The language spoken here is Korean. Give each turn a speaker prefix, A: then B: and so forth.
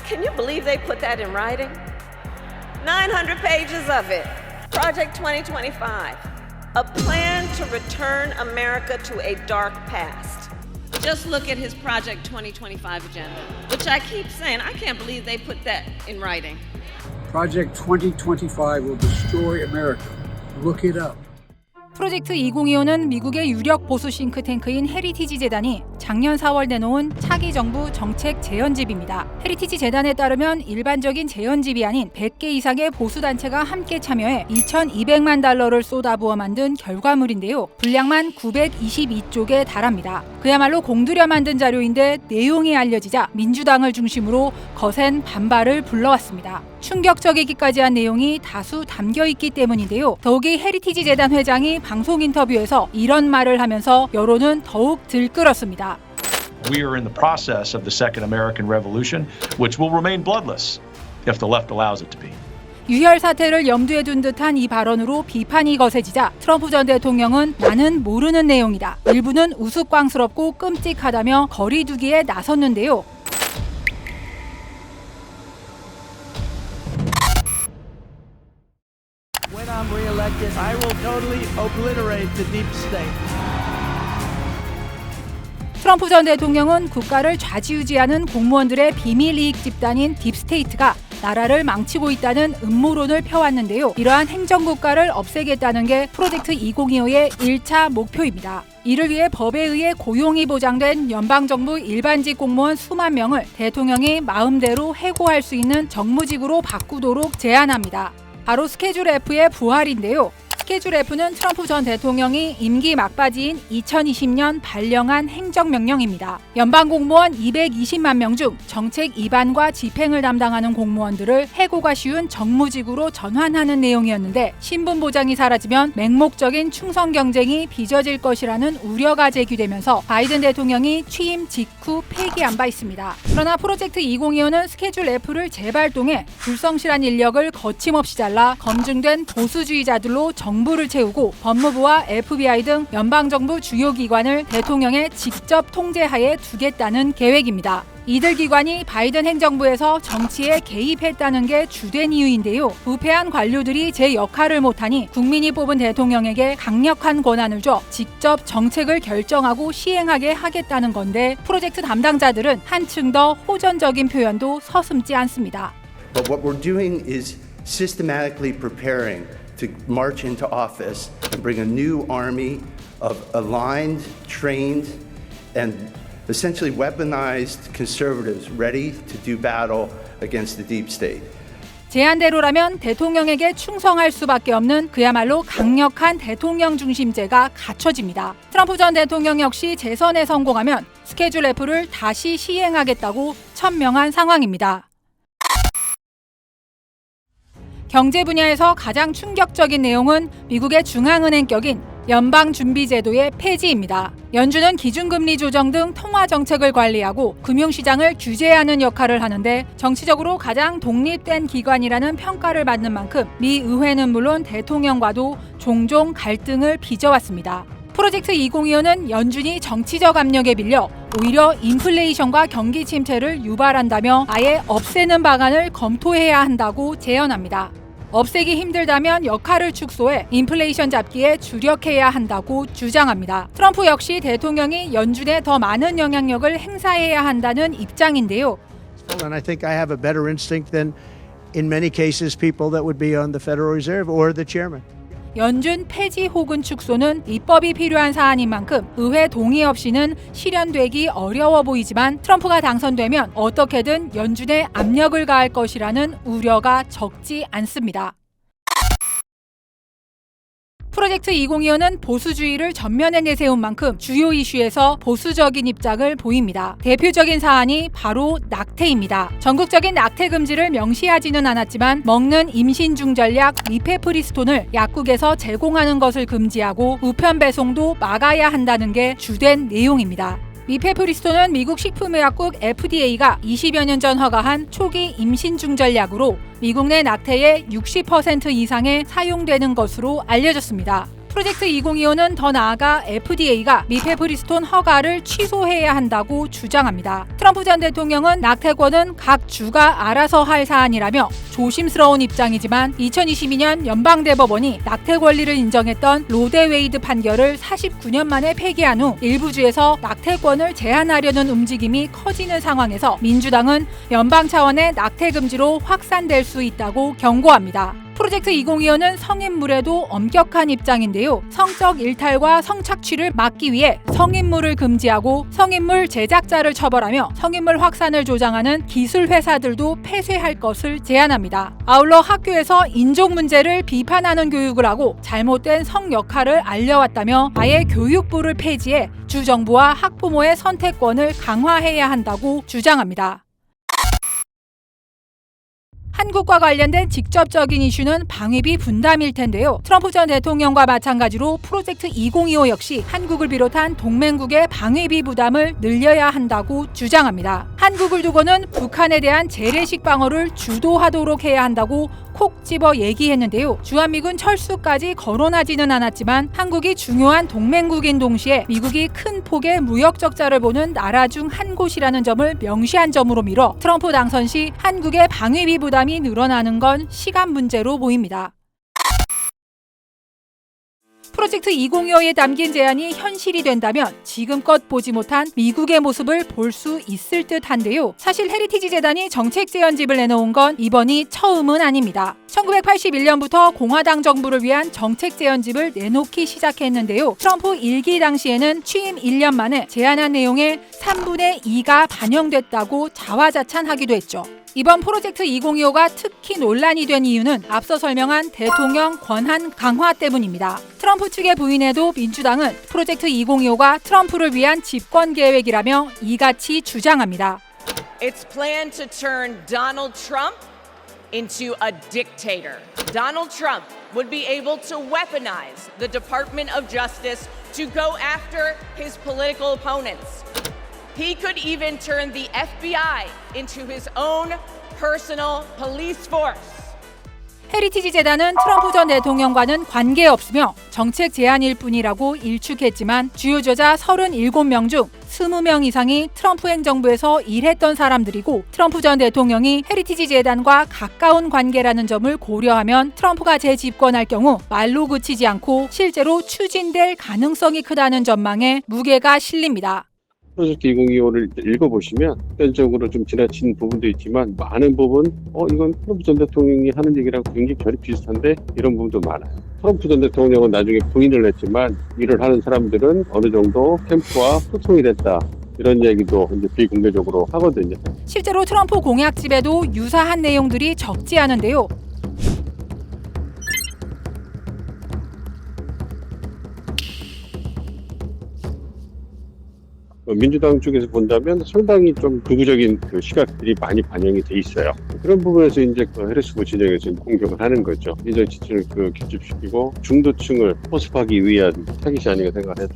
A: God, can you believe they put that in writing? 900 pages of it. Project 2025, a plan to return America to a dark past. Just look at his Project 2025 agenda, which I keep saying, I can't believe they put that in writing.
B: Project 2025 will destroy America. Look it up.
C: 프로젝트 2025는 미국의 유력 보수 싱크탱크인 헤리티지 재단이 작년 4월 내놓은 차기 정부 정책 재연집입니다. 헤리티지 재단에 따르면 일반적인 재연집이 아닌 100개 이상의 보수 단체가 함께 참여해 2,200만 달러를 쏟아부어 만든 결과물인데요. 분량만 922쪽에 달합니다. 그야말로 공들여 만든 자료인데 내용이 알려지자 민주당을 중심으로 거센 반발을 불러왔습니다. 충격적이기까지 한 내용이 다수 담겨있기 때문인데요. 더욱이 헤리티지 재단 회장이 방송 인터뷰에서 이런 말을 하면서 여론은 더욱 들끓었습니다.
D: We are in the process of the Second American Revolution, which will remain bloodless if the left allows it to be.
C: 유혈 사태를 염두에 둔 듯한 이 발언으로 비판이 거세지자 트럼프 전 대통령은 나는 모르는 내용이다. 일부는 우스꽝스럽고 끔찍하다며 거리두기에 나섰는데요.
E: When I'm re-elected, I will totally obliterate the deep state.
C: 트럼프 전 대통령은 국가를 좌지우지하는 공무원들의 비밀 이익 집단인 딥스테이트가 나라를 망치고 있다는 음모론을 펴왔는데요. 이러한 행정국가를 없애겠다는 게 프로젝트 2025의 1차 목표입니다. 이를 위해 법에 의해 고용이 보장된 연방정부 일반직 공무원 수만 명을 대통령이 마음대로 해고할 수 있는 정무직으로 바꾸도록 제안합니다. 바로 스케줄 F의 부활인데요. 스케줄 F는 트럼프 전 대통령이 임기 막바지인 2020년 발령한 행정명령입니다. 연방공무원 220만 명 중 정책 입안과 집행을 담당하는 공무원들을 해고가 쉬운 정무직으로 전환하는 내용이었는데 신분 보장이 사라지면 맹목적인 충성 경쟁이 빚어질 것이라는 우려가 제기되면서 바이든 대통령이 취임 직후 폐기한 바 있습니다. 그러나 프로젝트 2025는 스케줄 F를 재발동해 불성실한 인력을 거침없이 잘라 검증된 보수주의자들로 정부를 채우고 법무부와 FBI 등 연방정부 주요 기관을 대통령의 직접 통제하에 두겠다는 계획입니다. 이들 기관이 바이든 행정부에서 정치에 개입했다는 게 주된 이유인데요. 부패한 관료들이 제 역할을 못하니 국민이 뽑은 대통령에게 강력한 권한을 줘 직접 정책을 결정하고 시행하게 하겠다는 건데 프로젝트 담당자들은 한층 더 호전적인 표현도 서슴지 않습니다.
F: But what we're doing is systematically preparing to march into office and bring a new army of aligned, trained, and essentially weaponized conservatives ready to do battle against the deep state.
C: 제안대로라면 대통령에게 충성할 수밖에 없는 그야말로 강력한 대통령 중심제가 갖춰집니다. 트럼프 전 대통령 역시 재선에 성공하면 스케줄 F를 다시 시행하겠다고 천명한 상황입니다. 경제 분야에서 가장 충격적인 내용은 미국의 중앙은행격인 연방준비제도의 폐지입니다. 연준은 기준금리 조정 등 통화정책을 관리하고 금융시장을 규제하는 역할을 하는데 정치적으로 가장 독립된 기관이라는 평가를 받는 만큼 미 의회는 물론 대통령과도 종종 갈등을 빚어왔습니다. 프로젝트 2025는 연준이 정치적 압력에 빌려 오히려 인플레이션과 경기 침체를 유발한다며 아예 없애는 방안을 검토해야 한다고 제언합니다. 없애기 힘들다면 역할을 축소해 인플레이션 잡기에 주력해야 한다고 주장합니다. 트럼프 역시 대통령이 연준에 더 많은 영향력을 행사해야 한다는 입장인데요.
E: And I think I have a better instinct than in many cases people that would be on the Federal Reserve or the chairman.
C: 연준 폐지 혹은 축소는 입법이 필요한 사안인 만큼 의회 동의 없이는 실현되기 어려워 보이지만 트럼프가 당선되면 어떻게든 연준에 압력을 가할 것이라는 우려가 적지 않습니다. 프로젝트 2025는 보수주의를 전면에 내세운 만큼 주요 이슈에서 보수적인 입장을 보입니다. 대표적인 사안이 바로 낙태입니다. 전국적인 낙태 금지를 명시하지는 않았지만 먹는 임신 중 전략 미페프리스톤을 약국에서 제공하는 것을 금지하고 우편 배송도 막아야 한다는 게 주된 내용입니다. 미페프리스톤은 미국 식품의약국 FDA가 20여 년 전 허가한 초기 임신 중절 약으로 미국 내 낙태의 60% 이상에 사용되는 것으로 알려졌습니다. 프로젝트 2025는 더 나아가 FDA가 미페프리스톤 허가를 취소해야 한다고 주장합니다. 트럼프 전 대통령은 낙태권은 각 주가 알아서 할 사안이라며 조심스러운 입장이지만 2022년 연방대법원이 낙태 권리를 인정했던 로데 웨이드 판결을 49년 만에 폐기한 후 일부 주에서 낙태권을 제한하려는 움직임이 커지는 상황에서 민주당은 연방 차원의 낙태 금지로 확산될 수 있다고 경고합니다. 프로젝트 2025는 성인물에도 엄격한 입장인데요. 성적 일탈과 성착취를 막기 위해 성인물을 금지하고 성인물 제작자를 처벌하며 성인물 확산을 조장하는 기술 회사들도 폐쇄할 것을 제안합니다. 아울러 학교에서 인종 문제를 비판하는 교육을 하고 잘못된 성 역할을 알려왔다며 아예 교육부를 폐지해 주정부와 학부모의 선택권을 강화해야 한다고 주장합니다. 한국과 관련된 직접적인 이슈는 방위비 분담일 텐데요. 트럼프 전 대통령과 마찬가지로 프로젝트 2025 역시 한국을 비롯한 동맹국의 방위비 부담을 늘려야 한다고 주장합니다. 한국을 두고는 북한에 대한 재래식 방어를 주도하도록 해야 한다고 콕 집어 얘기했는데요. 주한미군 철수까지 거론하지는 않았지만 한국이 중요한 동맹국인 동시에 미국이 큰 폭의 무역 적자를 보는 나라 중 한 곳이라는 점을 명시한 점으로 미뤄 트럼프 당선 시 한국의 방위비 부담이 늘어나는 건 시간 문제로 보입니다. 프로젝트 2025에 담긴 제안이 현실이 된다면 지금껏 보지 못한 미국의 모습을 볼 수 있을 듯한데요. 사실 헤리티지 재단이 정책 제안집을 내놓은 건 이번이 처음은 아닙니다. 1981년부터 공화당 정부를 위한 정책 제안집을 내놓기 시작했는데요. 트럼프 1기 당시에는 취임 1년 만에 제안한 내용의 3분의 2가 반영됐다고 자화자찬하기도 했죠. 이번 프로젝트 2025가 특히 논란이 된 이유는 앞서 설명한 대통령 권한 강화 때문입니다. 트럼프 측의 부인에도 민주당은 프로젝트 2025가 트럼프를 위한 집권 계획이라며 이같이 주장합니다.
G: It's planned to turn Donald Trump into a dictator. Donald Trump would be able to weaponize the Department of Justice to go after his political opponents. He could even turn the FBI into his own personal police force.
C: 헤리티지 재단은 트럼프 전 대통령과는 관계없으며 정책 제안일 뿐이라고 일축했지만 주요 저자 37명 중 20명 이상이 트럼프 행정부에서 일했던 사람들이고 트럼프 전 대통령이 헤리티지 재단과 가까운 관계라는 점을 고려하면 트럼프가 재집권할 경우 말로 그치지 않고 실제로 추진될 가능성이 크다는 전망에 무게가 실립니다.
H: 프로젝트 2025를 읽어보시면 보편적으로 좀 지나친 부분도 있지만 많은 부분 이건 트럼프 전 대통령이 하는 얘기랑 굉장히 결이 비슷한데 이런 부분도 많아요. 트럼프 전 대통령은 나중에 부인을 했지만 일을 하는 사람들은 어느 정도 캠프와 소통이 됐다. 이런 얘기도 이제 비공개적으로 하거든요.
C: 실제로 트럼프 공약집에도 유사한 내용들이 적지 않은데요.
H: 민주당 쪽에서 본다면 상당히 좀 극우적인 그 시각들이 많이 반영이 돼 있어요. 그런 부분에서 이제 해리스 후보 진영에서 공격을 하는 거죠. 이전 지지를 결집시키고 중도층을 포섭하기 위한 타깃이 아닌가 생각을 해요.